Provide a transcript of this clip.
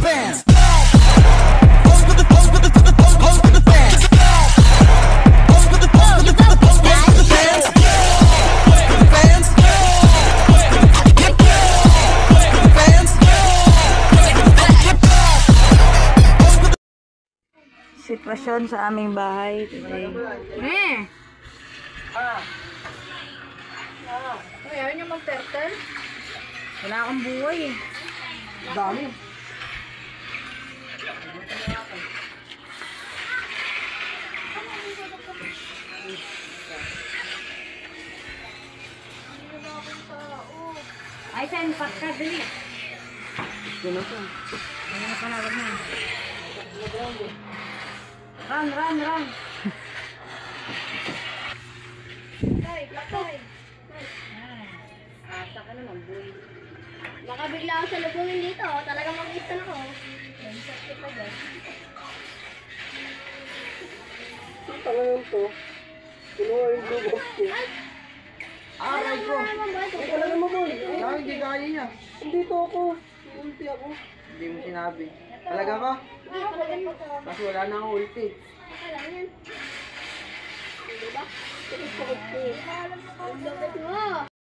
fans. Sitwasyon sa aming bahay today. Ayaw niyo mag-turtle? Wala akong buhay eh. Dami. Ay, saan pat ka? Dali. Ganun po. Ano na panawag na? Run, run, run. Patay. Asa ka naman, buhay. Baka bigla ako sa lubungin dito. Talagang mag-isa na ako. Tanga yun to. Kinuha yung blue box ko. Aray ko. Ay, talaga mo mo. Ay, hindi kaya niya. Hindi to ako. Ulti ako. Hindi mo sinabi. Talaga ba? Kasi wala na akong ulti. Diba? Ang lapit mo.